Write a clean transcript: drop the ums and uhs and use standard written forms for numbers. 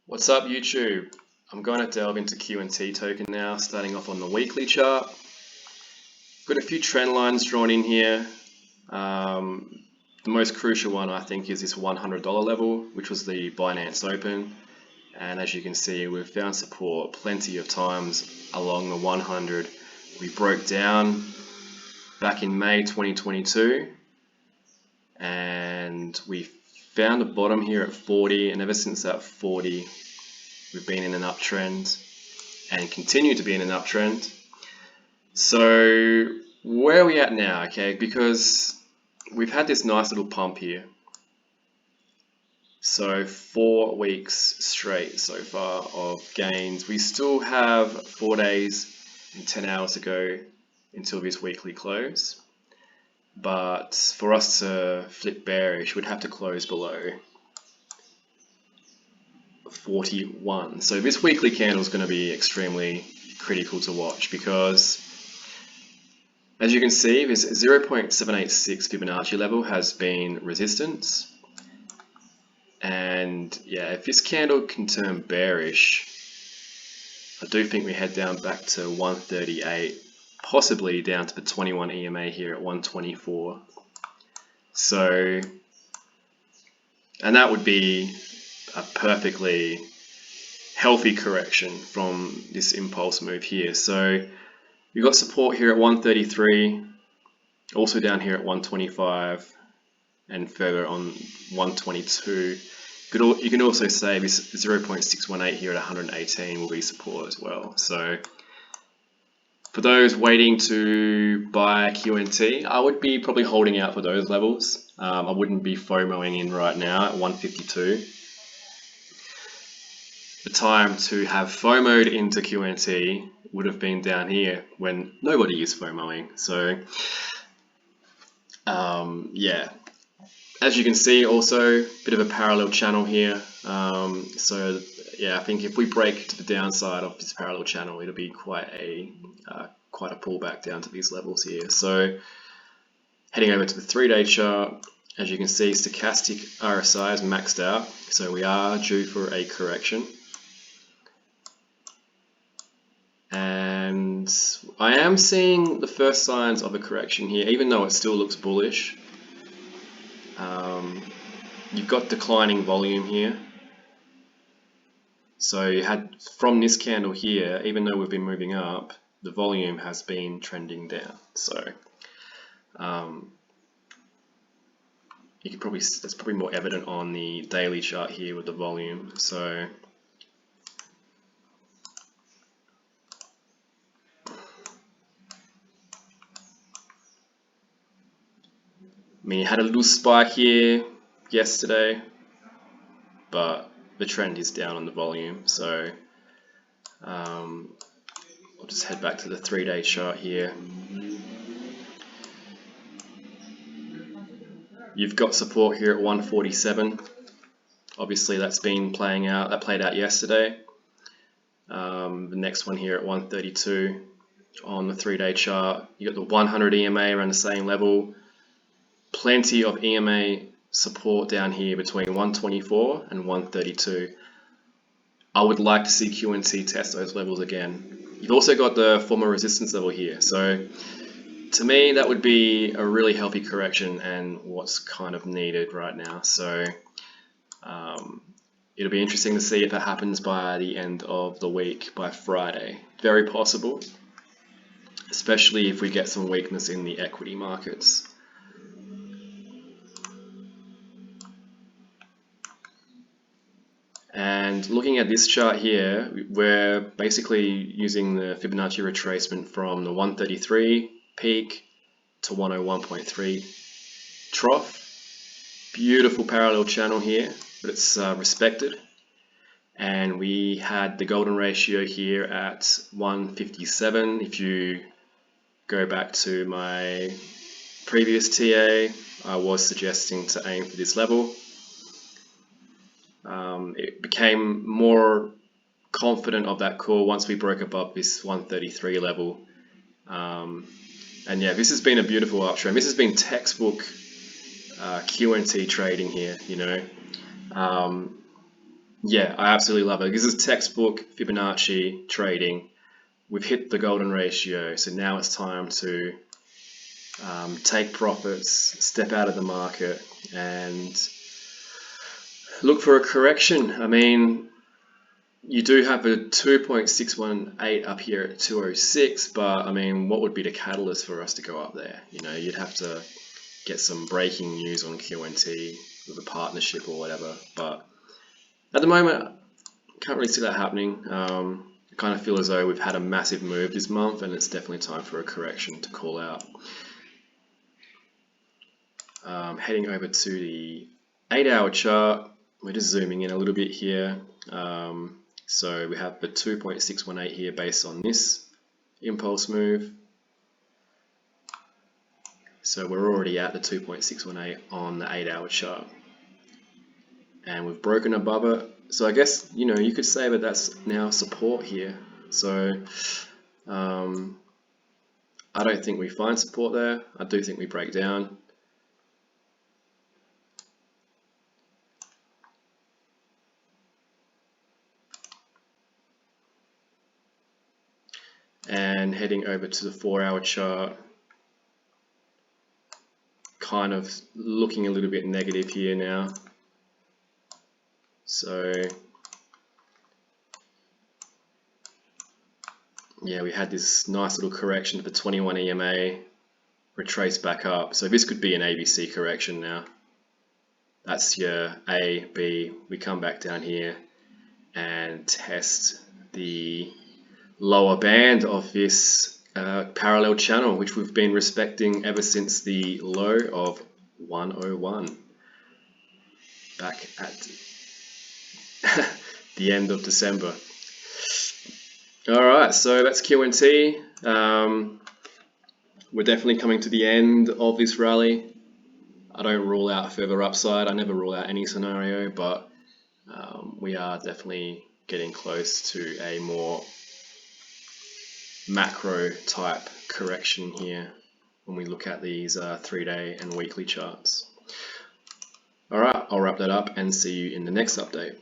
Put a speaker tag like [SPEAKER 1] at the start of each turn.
[SPEAKER 1] What's up, YouTube? I'm going to delve into Quant token now, starting off on the weekly chart. Got a few trend lines drawn in here. The most crucial one, I think, is this $100 level, which was the Binance Open. And as you can see, we've found support plenty of times along the 100. We broke down back in May 2022, and we found a bottom here at 40, and ever since that 40, we've been in an uptrend and continue to be in an uptrend. So where are we at now? Okay, because we've had this nice little pump here. So 4 weeks straight so far of gains. We still have 4 days and 10 hours to go until this weekly close. But for us to flip bearish, we'd have to close below 41. So this weekly candle is going to be extremely critical to watch, because as you can see, this 0.786 Fibonacci level has been resistance. And yeah, if this candle can turn bearish, I do think we head down back to 138, possibly down to the 21 EMA here at 124. So, and that would be a perfectly healthy correction from this impulse move here. So we've got support here at 133, also down here at 125, and further on 122. You can also say this 0.618 here at 118 will be support as well. So for those waiting to buy QNT, I would be probably holding out for those levels. I wouldn't be FOMOing in right now at 152. The time to have FOMO'd into QNT would have been down here when nobody is FOMOing. So yeah. As you can see, also a bit of a parallel channel here. So yeah, I think if we break to the downside of this parallel channel, it'll be quite a pullback down to these levels here. So heading over to the 3-day chart, as you can see, stochastic RSI is maxed out, so we are due for a correction. And I am seeing the first signs of a correction here, even though it still looks bullish. You've got declining volume here. So you had from this candle here, even though we've been moving up, the volume has been trending down. So you could probably, that's probably more evident on the daily chart here with the volume. So I mean, you had a little spike here yesterday, but the trend is down on the volume. So I'll just head back to the 3-day chart here. You've got support here at 147. Obviously that's been playing out, that played out yesterday. The next one here at 132 on the 3-day chart. You got the 100 EMA around the same level. Plenty of EMA support down here between 124 and 132. I would like to see QNT test those levels again. You've also got the former resistance level here. So to me, that would be a really healthy correction and what's kind of needed right now. So it'll be interesting to see if that happens by the end of the week, by Friday. Very possible, especially if we get some weakness in the equity markets. And looking at this chart here, we're basically using the Fibonacci retracement from the 133 peak to 101.3 trough. Beautiful parallel channel here, but it's respected. And we had the golden ratio here at 157. If you go back to my previous TA, I was suggesting to aim for this level. It became more confident of that call once we broke above this 133 level. And yeah, this has been a beautiful uptrend. This has been textbook QNT trading here, you know. Yeah, I absolutely love it. This is textbook Fibonacci trading. We've hit the golden ratio, so now it's time to take profits, step out of the market, and look for a correction. I mean, you do have a 2.618 up here at 206, but I mean, what would be the catalyst for us to go up there? You know, you'd have to get some breaking news on Quant with a partnership or whatever. But at the moment, can't really see that happening. I kind of feel as though we've had a massive move this month, and it's definitely time for a correction to call out. Heading over to the 8-hour chart, we're just zooming in a little bit here. So we have the 2.618 here based on this impulse move. So we're already at the 2.618 on the 8-hour chart. And we've broken above it. So I guess, you know, you could say that that's now support here. So I don't think we find support there. I do think we break down. And heading over to the 4-hour chart, kind of looking a little bit negative here now. So yeah, we had this nice little correction for 21 EMA, retraced back up. So this could be an ABC correction now. That's your A, B. We come back down here and test the lower band of this parallel channel, which we've been respecting ever since the low of 101 back at the end of December. Alright, so that's Quant. We're definitely coming to the end of this rally. I don't rule out further upside. I never rule out any scenario, but we are definitely getting close to a more macro type correction here when we look at these 3-day and weekly charts. Alright, I'll wrap that up and see you in the next update.